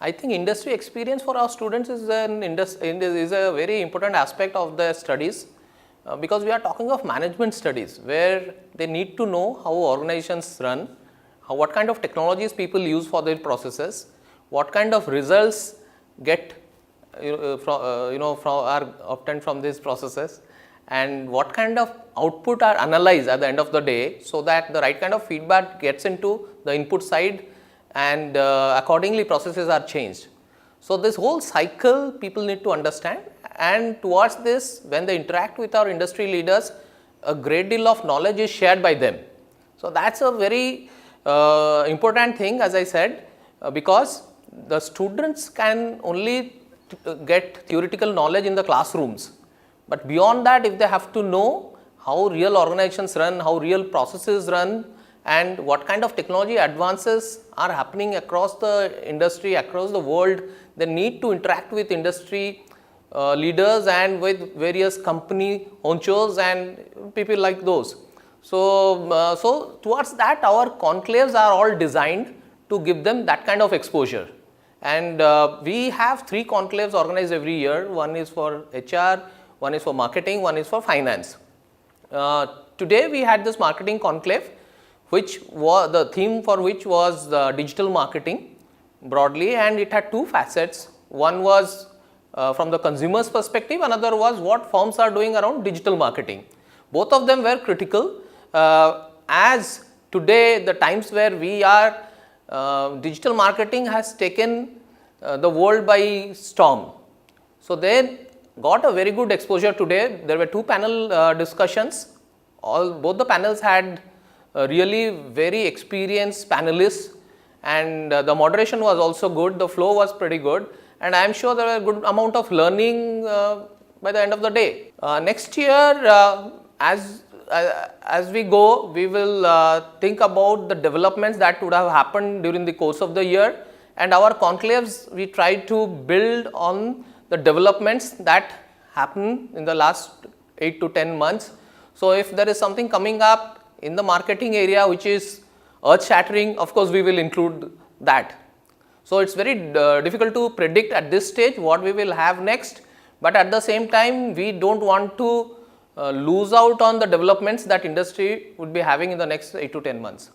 I think industry experience for our students is a very important aspect of the studies, because we are talking of management studies where they need to know how organizations run, what kind of technologies people use for their processes, what kind of results get are obtained from these processes, and what kind of output are analyzed at the end of the day, so that the right kind of feedback gets into the input side, and accordingly processes are changed. So, this whole cycle people need to understand, and towards this, when they interact with our industry leaders, a great deal of knowledge is shared by them. So, that is a very important thing, as I said, because the students can only get theoretical knowledge in the classrooms, but beyond that, if they have to know how real organizations run, how real processes run, and what kind of technology advances are happening across the industry, across the world, they need to interact with industry leaders and with various company honchos and people like those. So, towards that, our conclaves are all designed to give them that kind of exposure. And we have 3 conclaves organized every year. One is for HR, one is for marketing, one is for finance. Today we had this marketing conclave, which was the theme for which was digital marketing broadly, and it had 2 facets. One was from the consumer's perspective, another was what firms are doing around digital marketing. Both of them were critical, as today the times where we are, digital marketing has taken the world by storm. So, they got a very good exposure today. There were 2 panel discussions. Both the panels had really very experienced panelists, and the moderation was also good, the flow was pretty good, and I am sure there was a good amount of learning by the end of the day. Next year, as we go, we will think about the developments that would have happened during the course of the year, and our conclaves, we try to build on the developments that happen in the last 8 to 10 months. So, if there is something coming up in the marketing area which is earth shattering, of course, we will include that. So, it is very difficult to predict at this stage what we will have next, but at the same time we do not want to lose out on the developments that industry would be having in the next 8 to 10 months.